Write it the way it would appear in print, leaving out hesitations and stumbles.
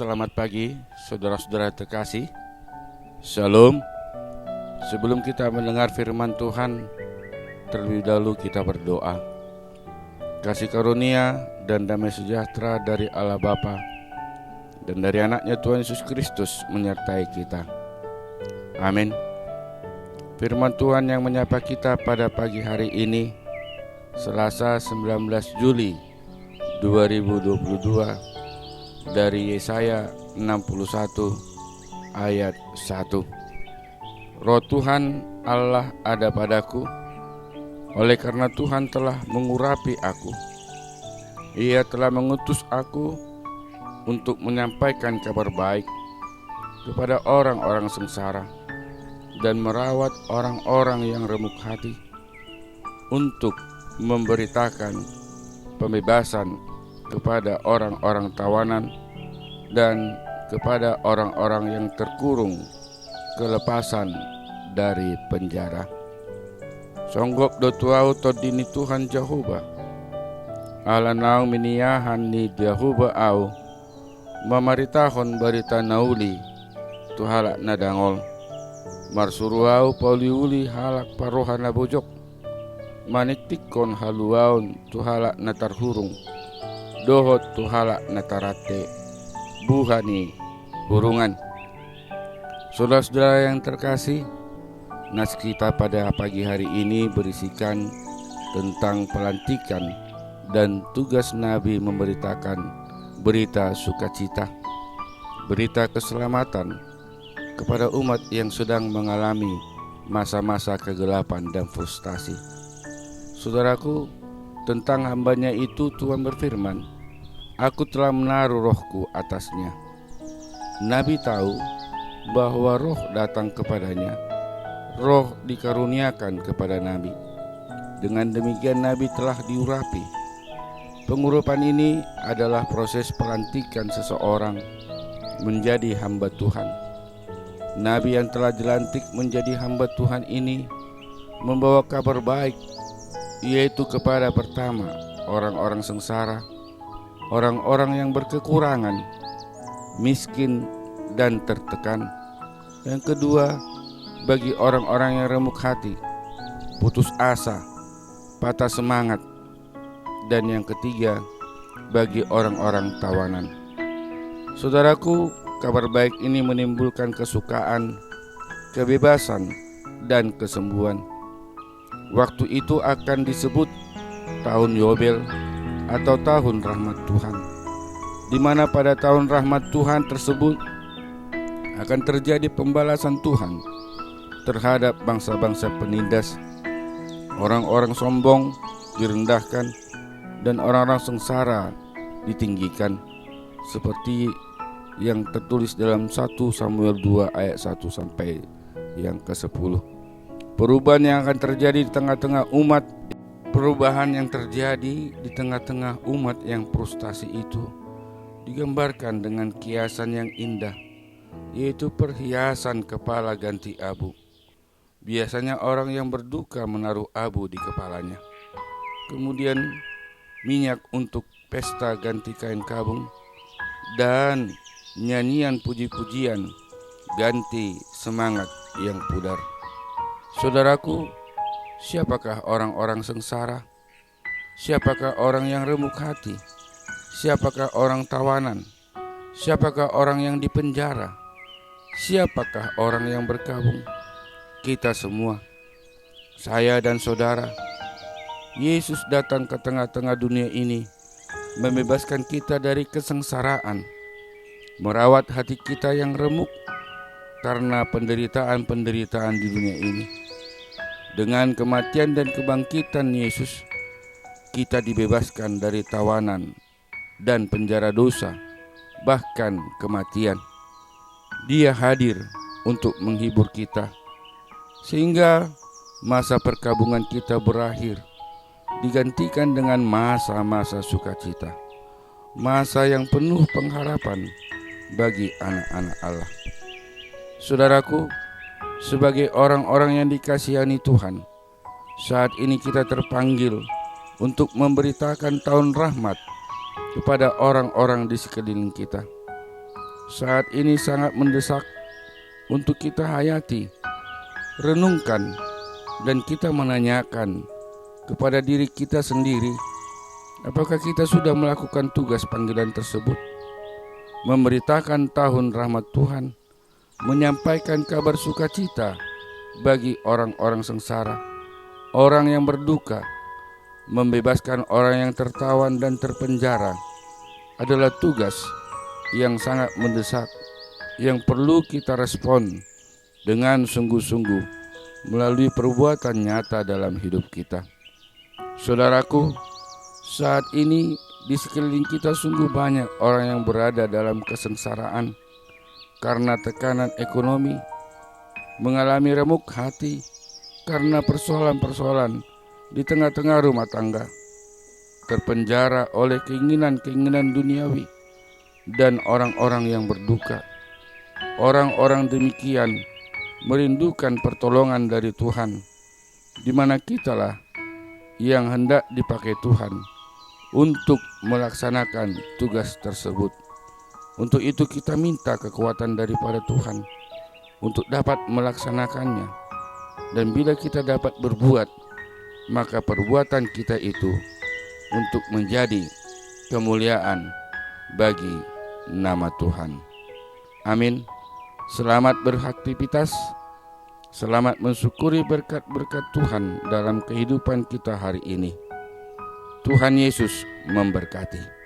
Selamat pagi, saudara-saudara terkasih. Shalom. Sebelum kita mendengar firman Tuhan, terlebih dahulu kita berdoa. Kasih karunia dan damai sejahtera dari Allah Bapa dan dari anaknya Tuhan Yesus Kristus menyertai kita. Amin. Firman Tuhan yang menyapa kita pada pagi hari ini, Selasa 19 Juli 2022, dari Yesaya 61 ayat 1. Roh Tuhan Allah ada padaku, oleh karena Tuhan telah mengurapi aku. Ia telah mengutus aku untuk menyampaikan kabar baik kepada orang-orang sengsara dan merawat orang-orang yang remuk hati, untuk memberitakan pembebasan kepada orang-orang tawanan dan kepada orang-orang yang terkurung kelepasan dari penjara. Songgok do tuau todini Tuhan Jehovah ala nau miniahan ni Jehovah au mamaritahon barita nauli tuhalak nadangol marsuruau pauliuli halak parohana bojok maniktikon haluaun tuhalak natarhurung dohot tuhalak natarate buhani hurungan. Saudara-saudara yang terkasih, nas kita pada pagi hari ini berisikan tentang pelantikan dan tugas Nabi memberitakan berita sukacita, berita keselamatan kepada umat yang sedang mengalami masa-masa kegelapan dan frustasi. Saudaraku, tentang hambanya itu Tuhan berfirman, "Aku telah menaruh rohku atasnya." Nabi tahu bahwa roh datang kepadanya. Roh dikaruniakan kepada Nabi. Dengan demikian Nabi telah diurapi. Pengurapan ini adalah proses pelantikan seseorang menjadi hamba Tuhan. Nabi yang telah dilantik menjadi hamba Tuhan ini membawa kabar baik, yaitu kepada pertama, orang-orang sengsara, orang-orang yang berkekurangan, miskin dan tertekan. Yang kedua, bagi orang-orang yang remuk hati, putus asa, patah semangat. Dan yang ketiga, bagi orang-orang tawanan. Saudaraku, kabar baik ini menimbulkan kesukaan, kebebasan, dan kesembuhan. Waktu itu akan disebut tahun Yobel atau tahun rahmat Tuhan, di mana pada tahun rahmat Tuhan tersebut akan terjadi pembalasan Tuhan terhadap bangsa-bangsa penindas. Orang-orang sombong direndahkan dan orang-orang sengsara ditinggikan, seperti yang tertulis dalam 1 Samuel 2 ayat 1 sampai yang ke-10. Perubahan yang akan terjadi di tengah-tengah umat, perubahan yang terjadi di tengah-tengah umat yang frustasi itu digambarkan dengan kiasan yang indah, yaitu perhiasan kepala ganti abu. Biasanya orang yang berduka menaruh abu di kepalanya. Kemudian minyak untuk pesta ganti kain kabung, dan nyanyian puji-pujian ganti semangat yang pudar. Saudaraku, siapakah orang-orang sengsara? Siapakah orang yang remuk hati? Siapakah orang tawanan? Siapakah orang yang dipenjara? Siapakah orang yang berkabung? Kita semua, saya dan saudara. Yesus datang ke tengah-tengah dunia ini, membebaskan kita dari kesengsaraan, merawat hati kita yang remuk karena penderitaan-penderitaan di dunia ini. Dengan kematian dan kebangkitan Yesus, kita dibebaskan dari tawanan dan penjara dosa, bahkan kematian. Dia hadir untuk menghibur kita, sehingga masa perkabungan kita berakhir, digantikan dengan masa-masa sukacita, masa yang penuh pengharapan bagi anak-anak Allah. Saudaraku, sebagai orang-orang yang dikasihani Tuhan, saat ini kita terpanggil untuk memberitakan tahun rahmat kepada orang-orang di sekeliling kita. saat ini sangat mendesak untuk kita hayati, renungkan, dan kita menanyakan kepada diri kita sendiri, apakah kita sudah melakukan tugas panggilan tersebut? Memberitakan tahun rahmat Tuhan, menyampaikan kabar sukacita bagi orang-orang sengsara, orang yang berduka, membebaskan orang yang tertawan dan terpenjara adalah tugas yang sangat mendesak, yang perlu kita respon dengan sungguh-sungguh melalui perbuatan nyata dalam hidup kita. Saudaraku, saat ini di sekeliling kita sungguh banyak orang yang berada dalam kesengsaraan karena tekanan ekonomi, mengalami remuk hati karena persoalan-persoalan di tengah-tengah rumah tangga, terpenjara oleh keinginan-keinginan duniawi, dan orang-orang yang berduka. Orang-orang demikian merindukan pertolongan dari Tuhan, di mana kitalah yang hendak dipakai Tuhan untuk melaksanakan tugas tersebut. Untuk itu kita minta kekuatan daripada Tuhan untuk dapat melaksanakannya. Dan bila kita dapat berbuat, maka perbuatan kita itu untuk menjadi kemuliaan bagi nama Tuhan. Amin. Selamat beraktivitas, selamat mensyukuri berkat-berkat Tuhan dalam kehidupan kita hari ini. Tuhan Yesus memberkati.